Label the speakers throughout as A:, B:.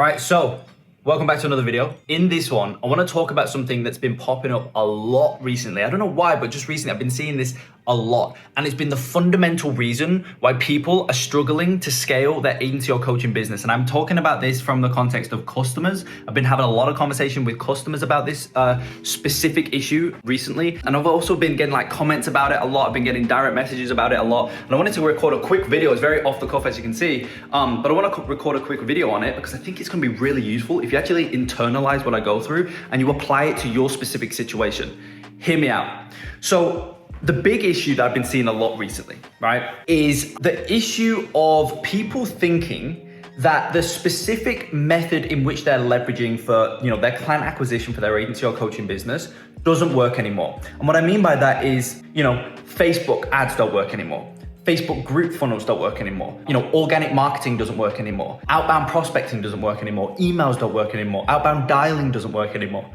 A: All right, so welcome back to another video. In this one, I want to talk about something that's been popping up a lot recently. I don't know why, but just recently I've been seeing this a lot. And it's been the fundamental reason why people are struggling to scale their agency or coaching business. And I'm talking about this from the context of customers. I've been having a lot of conversation with customers about this specific issue recently. And I've also been getting like comments about it a lot. I've been getting direct messages about it a lot. And I wanted to record a quick video. It's very off the cuff, as you can see. But I want to record a quick video on it because I think it's going to be really useful if you actually internalize what I go through and you apply it to your specific situation. Hear me out. So the big issue that I've been seeing a lot recently, right, is the issue of people thinking that the specific method in which they're leveraging for, their client acquisition for their agency or coaching business doesn't work anymore. And what I mean by that is, Facebook ads don't work anymore. Facebook group funnels don't work anymore. Organic marketing doesn't work anymore. Outbound prospecting doesn't work anymore. Emails don't work anymore. Outbound dialing doesn't work anymore.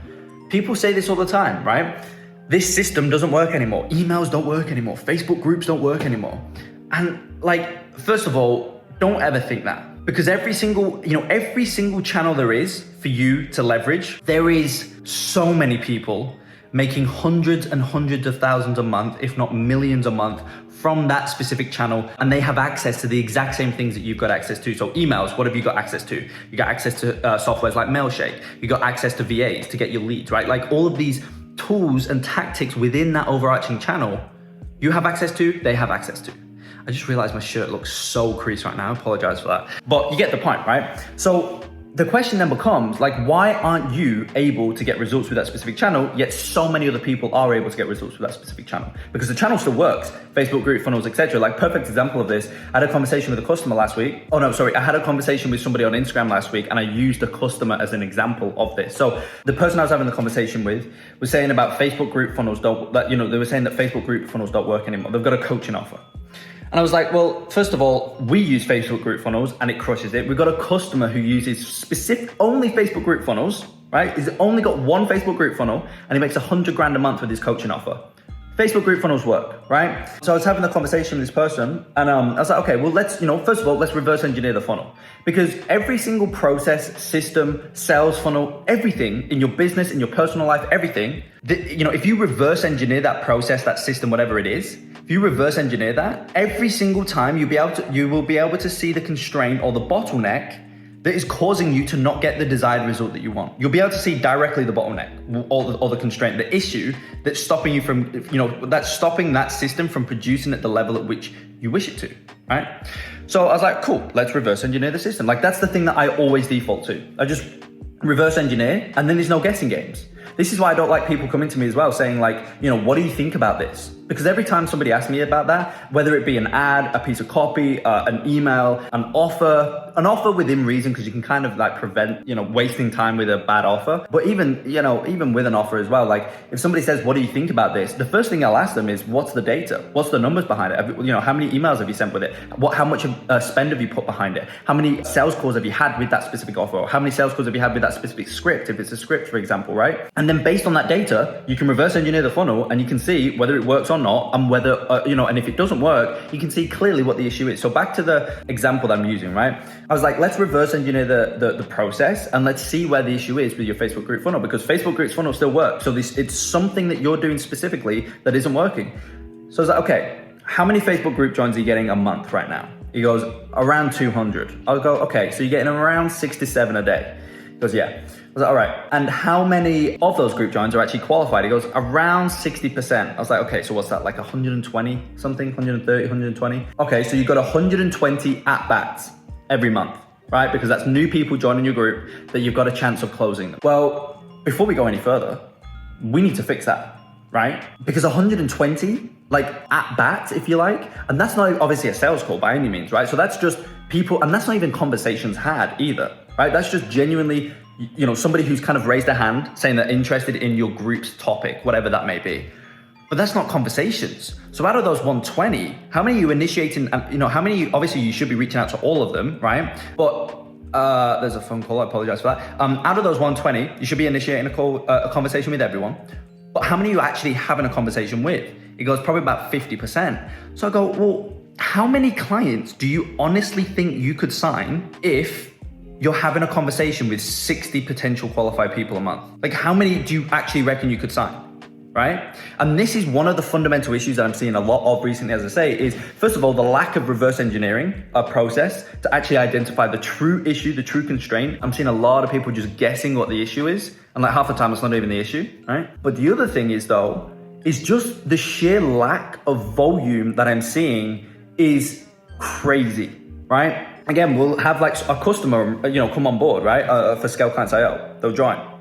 A: People say this all the time, right? This system doesn't work anymore. Emails don't work anymore. Facebook groups don't work anymore. And first of all, don't ever think that, because every single channel there is for you to leverage, there is so many people making hundreds and hundreds of thousands a month, if not millions a month, from that specific channel, and they have access to the exact same things that you've got access to. So emails, what have you got access to? You got access to softwares like Mailshake. You got access to VAs to get your leads, right? Like all of these tools and tactics within that overarching channel, you have access to, they have access to. I just realized my shirt looks so creased right now. I apologize for that. But you get the point, right? So the question then becomes, why aren't you able to get results with that specific channel, yet so many other people are able to get results with that specific channel? Because the channel still works, Facebook group funnels, etc. Perfect example of this, I had a conversation with a customer last week. I had a conversation with somebody on Instagram last week, and I used a customer as an example of this. So the person I was having the conversation with was saying about Facebook group funnels they were saying that Facebook group funnels don't work anymore. They've got a coaching offer. And I was like, well, first of all, we use Facebook group funnels and it crushes it. We've got a customer who uses only Facebook group funnels, right? He's only got one Facebook group funnel and he makes $100,000 a month with his coaching offer. Facebook group funnels work, right? So I was having a conversation with this person and I was like, okay, well, let's reverse engineer the funnel, because every single process, system, sales funnel, everything in your business, in your personal life, everything, if you reverse engineer that process, that system, whatever it is, if you reverse engineer that, every single time you will be able to see the constraint or the bottleneck that is causing you to not get the desired result that you want. You'll be able to see directly the bottleneck or the constraint, the issue that's stopping you from, that's stopping that system from producing at the level at which you wish it to, right? So I was like, cool, let's reverse engineer the system. That's the thing that I always default to. I just reverse engineer and then there's no guessing games. This is why I don't like people coming to me as well saying what do you think about this? Because every time somebody asks me about that, whether it be an ad, a piece of copy, an email, an offer within reason, because you can kind of prevent, wasting time with a bad offer. But even with an offer as well, if somebody says, what do you think about this? The first thing I'll ask them is, what's the data? What's the numbers behind it? How many emails have you sent with it? How much spend have you put behind it? How many sales calls have you had with that specific offer? Or how many sales calls have you had with that specific script? If it's a script, for example, right? And then based on that data, you can reverse engineer the funnel and you can see whether it works or not, and whether, and if it doesn't work, you can see clearly what the issue is. So back to the example that I'm using, right? I was like, let's reverse engineer the process and let's see where the issue is with your Facebook group funnel, because Facebook group funnel still works. So it's something that you're doing specifically that isn't working. So I was like, okay, how many Facebook group joins are you getting a month right now? He goes, around 200. I'll go, okay, so you're getting around 6 to 7 a day. He goes, yeah. I was like, all right, and how many of those group joins are actually qualified? He goes, around 60%. I was like, okay, so what's that, 120 something, 130, 120? Okay, so you've got 120 at-bats every month, right? Because that's new people joining your group that you've got a chance of closing them. Well, before we go any further, we need to fix that, right? Because 120, at-bats, if you like, and that's not obviously a sales call by any means, right? So that's just people, and that's not even conversations had either, right? That's just genuinely somebody who's kind of raised their hand saying they're interested in your group's topic, whatever that may be. But that's not conversations. So out of those 120, how many are you initiating? How many, obviously you should be reaching out to all of them, right? But there's a phone call, I apologize for that. Out of those 120, you should be initiating a conversation with everyone. But how many are you actually having a conversation with? It goes probably about 50%. So I go, well, how many clients do you honestly think you could sign if you're having a conversation with 60 potential qualified people a month. Like, how many do you actually reckon you could sign? Right? And this is one of the fundamental issues that I'm seeing a lot of recently, as I say, is first of all, the lack of reverse engineering a process to actually identify the true issue, the true constraint. I'm seeing a lot of people just guessing what the issue is. And like half the time it's not even the issue, right? But the other thing is though, is just the sheer lack of volume that I'm seeing is crazy, right? Again, we'll have like a customer, come on board, right? For Scale Clients.io, they'll join.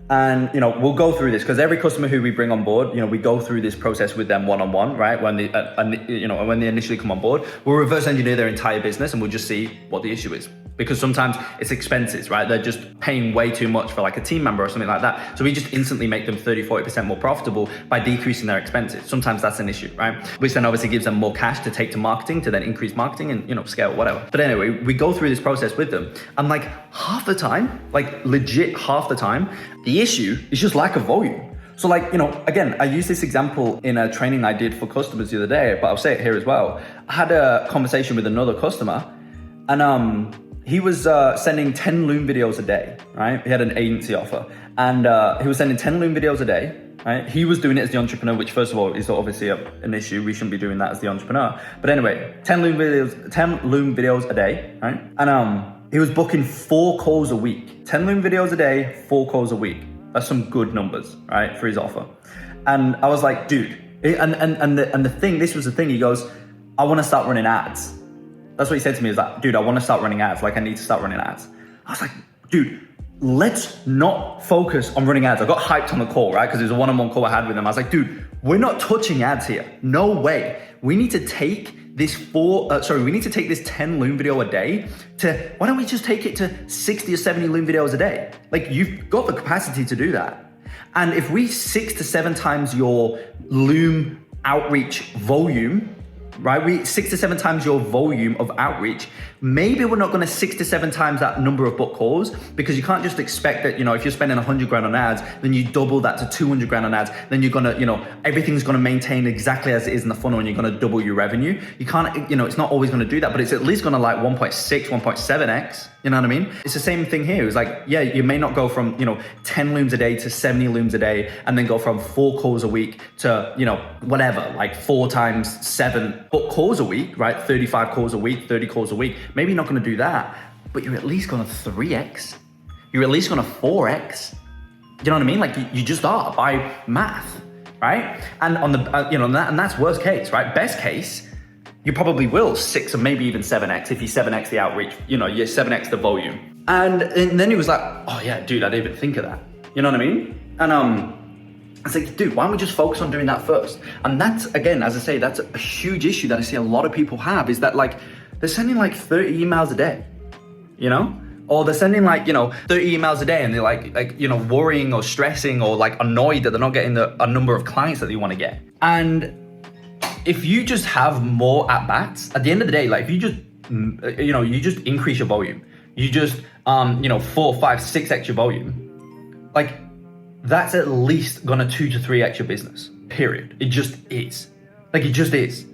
A: And, we'll go through this because every customer who we bring on board, we go through this process with them one-on-one, right? When they, when they initially come on board, we'll reverse engineer their entire business and we'll just see what the issue is. Because sometimes it's expenses, right? They're just paying way too much for like a team member or something like that. So we just instantly make them 30, 40% more profitable by decreasing their expenses. Sometimes that's an issue, right? Which then obviously gives them more cash to take to marketing, to then increase marketing and, scale, whatever. But anyway, we go through this process with them. And like half the time, like legit half the time, the issue is just lack of volume. So like, again, I used this example in a training I did for customers the other day, but I'll say it here as well. I had a conversation with another customer and, he was sending 10 Loom videos a day, right? He had an agency offer and he was sending 10 Loom videos a day, right? He was doing it as the entrepreneur, which first of all is obviously an issue. We shouldn't be doing that as the entrepreneur. But anyway, 10 Loom videos a day, right? And he was booking 4 calls a week. 10 Loom videos a day, 4 calls a week. That's some good numbers, right? For his offer. And I was like, dude, this was the thing. He goes, I want to start running ads. That's what he said to me, is like, dude, I want to start running ads. Like, I need to start running ads. I was like, dude, let's not focus on running ads. I got hyped on the call, right? Because it was a one-on-one call I had with him. I was like, dude, we're not touching ads here. No way. We need to take this 10 Loom video a day to, why don't we just take it to 60 or 70 Loom videos a day? Like, you've got the capacity to do that. And if we 6 to 7 times your Loom outreach volume, right? We 6 to 7 times your volume of outreach. Maybe we're not going to 6 to 7 times that number of book calls, because you can't just expect that, if you're spending 100 grand on ads, then you double that to 200 grand on ads. Then you're going to, everything's going to maintain exactly as it is in the funnel and you're going to double your revenue. You can't, it's not always going to do that, but it's at least going to like 1.6, 1.7x. You know what I mean? It's the same thing here. It's like, yeah, you may not go from, 10 looms a day to 70 looms a day, and then go from 4 calls a week to, whatever, like 4 times 7 book calls a week, right? 35 calls a week, 30 calls a week. Maybe you're not going to do that, but you're at least going to 3x. You're at least going to 4x. You know what I mean? Like you just are by math, right? And on the, and that's worst case, right? Best case, you probably will 6 or maybe even 7x if you 7x the outreach, you 7x the volume. And then he was like, oh yeah, dude, I didn't even think of that. You know what I mean? And I was like, dude, why don't we just focus on doing that first? And that's, again, as I say, that's a huge issue that I see a lot of people have, is that like, they're sending like 30 emails a day, or they're sending like, 30 emails a day, and they're like, worrying or stressing or like annoyed that they're not getting a number of clients that they want to get. And if you just have more at bats, at the end of the day, like if you just, you just increase your volume, you just, 4, 5, 6 extra volume, like that's at least gonna 2 to 3x your business, period. It just is. Like it just is.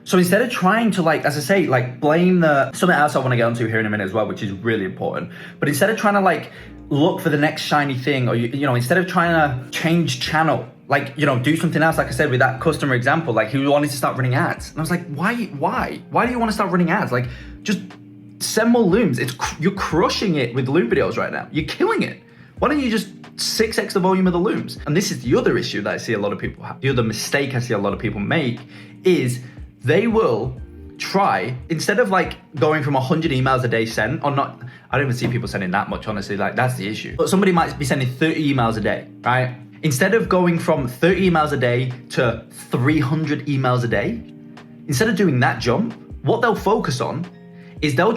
A: So instead of trying to, like, as I say, like blame something else I want to get onto here in a minute as well, which is really important. But instead of trying to like look for the next shiny thing, or, instead of trying to change channel, like, do something else, like I said with that customer example, like he wanted to start running ads. And I was like, why do you want to start running ads? Like, just send more looms. You're crushing it with loom videos right now. You're killing it. Why don't you just 6x the volume of the looms? And this is the other issue that I see a lot of people have. The other mistake I see a lot of people make is they will try, instead of like going from 100 emails a day sent, or not, I don't even see people sending that much, honestly, like that's the issue. But somebody might be sending 30 emails a day, right? Instead of going from 30 emails a day to 300 emails a day, instead of doing that jump, what they'll focus on is they'll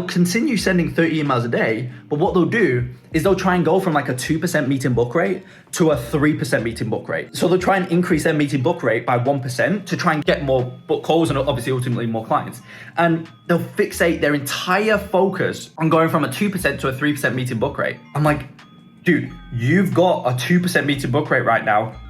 A: continue sending 30 emails a day, but what they'll do is they'll try and go from like a 2% meeting book rate to a 3% meeting book rate. So they'll try and increase their meeting book rate by 1% to try and get more book calls and obviously ultimately more clients. And they'll fixate their entire focus on going from a 2% to a 3% meeting book rate. I'm like, dude, you've got a 2% meeting book rate right now.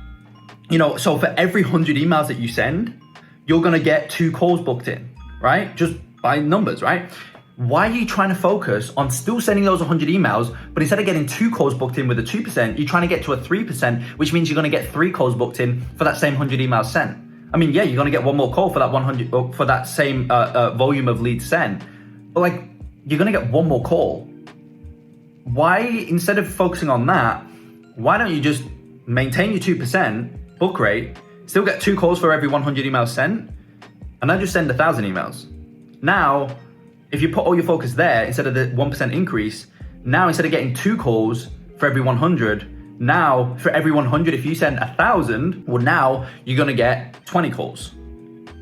A: So for every 100 emails that you send, you're gonna get 2 calls booked in, right? Just by numbers, right? Why are you trying to focus on still sending those 100 emails, but instead of getting 2 calls booked in with a 2%, you're trying to get to a 3%, which means you're going to get 3 calls booked in for that same 100 emails sent. I mean, yeah, you're going to get one more call for that 100, for that same volume of leads sent, but like, you're going to get one more call. Why, instead of focusing on that, why don't you just maintain your 2% book rate, still get 2 calls for every 100 emails sent, and then just send 1,000 emails. Now, if you put all your focus there, instead of the 1% increase, now instead of getting 2 calls for every 100, now for every 100, if you send 1,000, well, now you're gonna get 20 calls.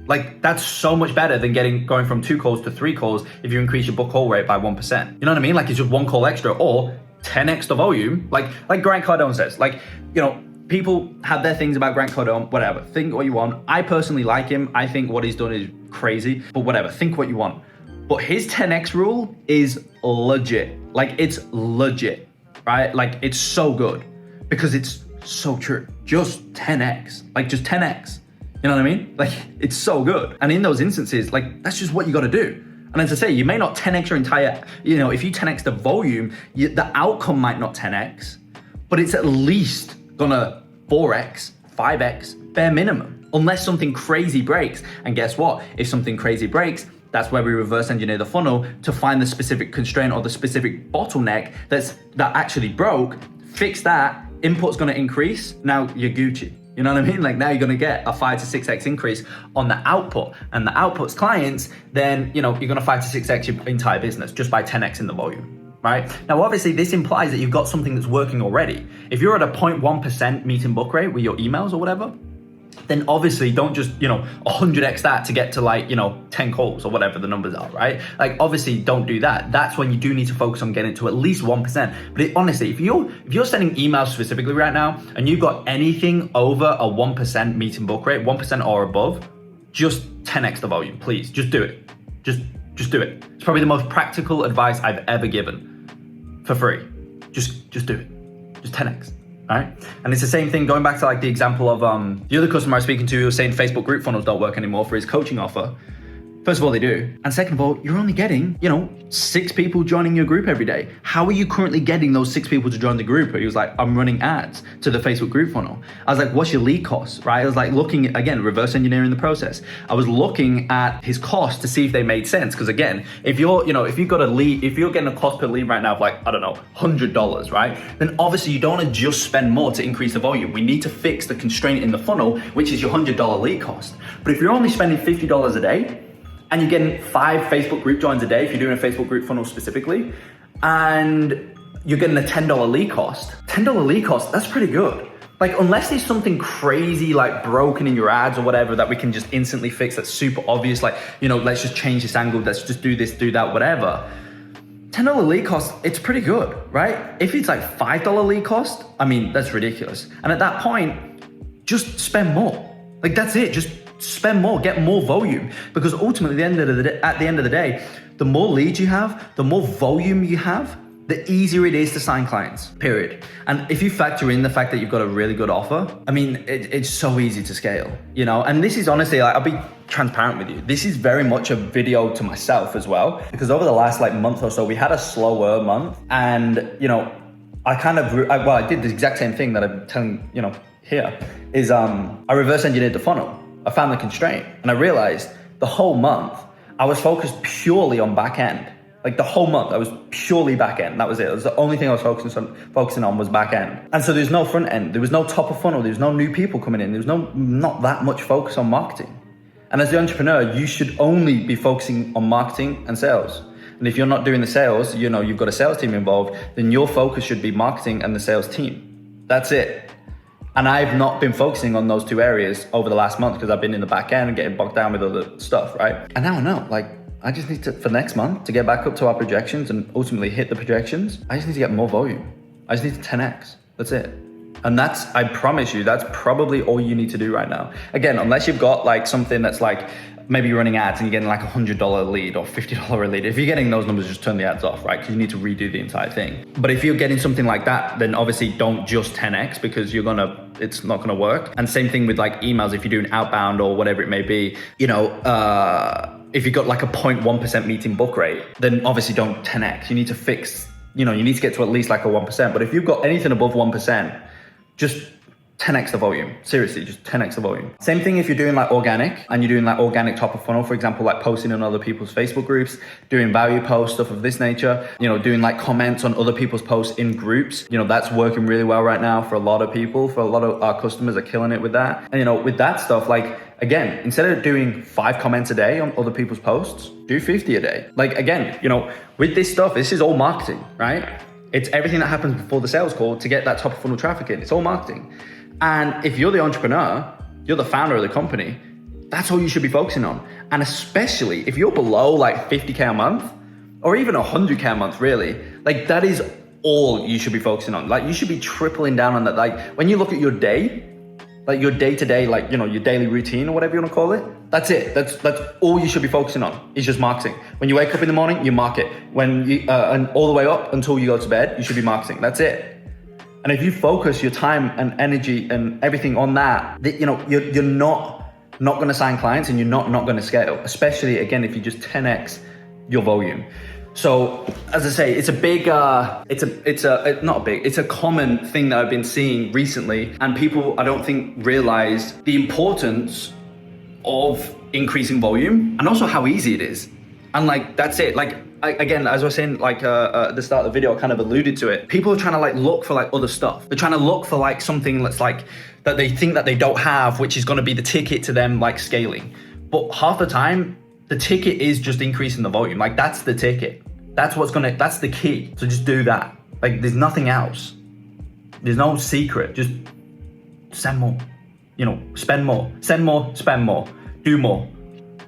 A: Like, that's so much better than going from 2 calls to 3 calls if you increase your book call rate by 1%. You know what I mean? Like, it's just 1 call extra or 10x the volume. Like Grant Cardone says, like, you know, people have their things about Grant Cardone, whatever, think what you want. I personally like him. I think what he's done is crazy, but whatever, think what you want. But his 10x rule is legit. Like, it's legit, right? Like, it's so good because it's so true. Just 10x, like just 10x. You know what I mean? Like, it's so good. And in those instances, like, that's just what you got to do. And as I say, you may not 10x your entire, you know, if you 10x the volume, the outcome might not 10x, but it's at least gonna 4x, 5x, bare minimum, unless something crazy breaks. And guess what? If something crazy breaks, that's where we reverse engineer the funnel to find the specific constraint or the specific bottleneck that actually broke, fix that, input's gonna increase, now you're Gucci. You know what I mean? Like, now you're gonna get a 5 to 6x increase on the output, and the output's clients, then, you know, you're gonna 5 to 6x your entire business just by 10x in the volume, right? Now, obviously this implies that you've got something that's working already. If you're at a 0.1% meet and book rate with your emails or whatever, then obviously don't just, you know, 100x that to get to, like, you know, 10 calls or whatever the numbers are, right? Like, obviously don't do that. That's when you do need to focus on getting to at least 1%. But honestly, if you're sending emails specifically right now and you've got anything over a 1% meet and book rate, 1% or above, just 10x the volume, please. Just do it. Just do it. It's probably the most practical advice I've ever given for free. Just do it. Just 10x. All right. And it's the same thing going back to like the example of the other customer I was speaking to who was saying Facebook group funnels don't work anymore for his coaching offer. First of all, they do. And second of all, you're only getting, you know, 6 people joining your group every day. How are you currently getting those 6 people to join the group? He was like, I'm running ads to the Facebook group funnel. I was like, what's your lead cost, right? I was like looking at, again, reverse engineering the process. I was looking at his cost to see if they made sense. Because again, if you're, you know, if you've got a lead, if you're getting a cost per lead right now of like, I don't know, $100, right? Then obviously you don't want to just spend more to increase the volume. We need to fix the constraint in the funnel, which is your $100 lead cost. But if you're only spending $50 a day, and you're getting 5 Facebook group joins a day, if you're doing a Facebook group funnel specifically, and you're getting a $10 lead cost. $10 lead cost, that's pretty good. Like, unless there's something crazy like broken in your ads or whatever that we can just instantly fix that's super obvious, like, you know, let's just change this angle, let's just do this, do that, whatever. $10 lead cost, it's pretty good, right? If it's like $5 lead cost, I mean, that's ridiculous. And at that point, just spend more. Like, that's it, just spend more, get more volume, because ultimately at the end of the day, the more leads you have, the more volume you have, the easier it is to sign clients, period. And if you factor in the fact that you've got a really good offer, I mean, it's so easy to scale, you know? And this is honestly, like, I'll be transparent with you. This is very much a video to myself as well, because over the last like month or so, we had a slower month, and, you know, I did the exact same thing that I'm telling, you know, here, is I reverse engineered the funnel. I found the constraint, and I realized the whole month I was focused purely on back end. Like, the whole month I was purely back end. That was it. It was the only thing I was focusing on was back end. And so there's no front end. There was no top of funnel. There was no new people coming in. There was not that much focus on marketing. And as the entrepreneur, you should only be focusing on marketing and sales. And if you're not doing the sales, you know, you've got a sales team involved, then your focus should be marketing and the sales team. That's it. And I've not been focusing on those 2 areas over the last month because I've been in the back end and getting bogged down with other stuff, right? And now I know, like, I just need to, for next month, to get back up to our projections and ultimately hit the projections, I just need to get more volume. I just need to 10x. That's it. And that's, I promise you, that's probably all you need to do right now. Again, unless you've got like something that's like, maybe you're running ads and you're getting like $100 lead or $50 lead. If you're getting those numbers, just turn the ads off, right? Because you need to redo the entire thing. But if you're getting something like that, then obviously don't just 10x, because it's not gonna work. And same thing with like emails, if you're doing outbound or whatever it may be, you know, if you've got like a 0.1% meeting book rate, then obviously don't 10x. You need to fix, you need to get to at least like a 1%. But if you've got anything above 1%, just 10x the volume. Seriously, just 10x the volume. Same thing if you're doing like organic and you're doing like organic top of funnel, for example, like posting in other people's Facebook groups, doing value posts, stuff of this nature, doing like comments on other people's posts in groups. That's working really well right now for a lot of people. For a lot of our customers are killing it with that. And with that stuff, like, again, instead of doing 5 comments a day on other people's posts, do 50 a day. Like, again, with this stuff, this is all marketing, right? It's everything that happens before the sales call to get that top of funnel traffic in. It's all marketing. And if you're the entrepreneur, you're the founder of the company, that's all you should be focusing on. And especially if you're below like 50K a month or even 100K a month, really, like that is all you should be focusing on. Like you should be tripling down on that. Like when you look at your day, like your day-to-day, like, your daily routine or whatever you want to call it, that's it. That's all you should be focusing on is just marketing. When you wake up in the morning, you market. When you, and all the way up until you go to bed, you should be marketing. That's it. And if you focus your time and energy and everything on that, you're not going to sign clients and you're not going to scale, especially again, if you just 10x your volume. So as I say, it's a big, it's a common thing that I've been seeing recently, and people, I don't think, realize the importance of increasing volume and also how easy it is. And like, that's it. Like, again, as I was saying, like at the start of the video, I kind of alluded to it. People are trying to like look for like other stuff. They're trying to look for like something that's like, that they think that they don't have, which is going to be the ticket to them like scaling. But half the time, the ticket is just increasing the volume. Like that's the ticket. That's the key. So just do that. Like there's nothing else. There's no secret. Just send more, spend more, send more, spend more, do more.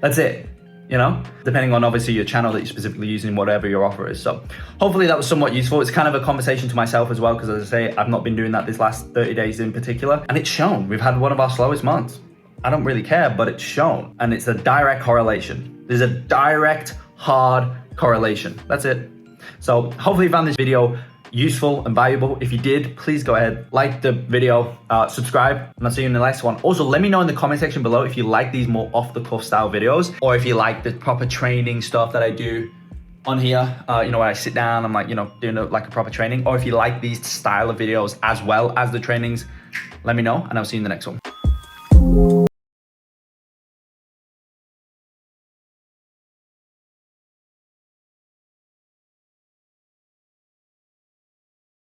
A: That's it. Depending on obviously your channel that you're specifically using, whatever your offer is. So hopefully that was somewhat useful. It's kind of a conversation to myself as well, because as I say, I've not been doing that this last 30 days in particular. And it's shown. We've had one of our slowest months. I don't really care, but it's shown. And it's a direct correlation. There's a direct, hard correlation. That's it. So hopefully you found this video useful and valuable. If you did, please go ahead, like the video, subscribe, and I'll see you in the next one. Also, let me know in the comment section below if you like these more off the cuff style videos, or if you like the proper training stuff that I do on here, where I sit down, I'm like, doing like a proper training, or if you like these style of videos as well as the trainings, let me know, and I'll see you in the next one.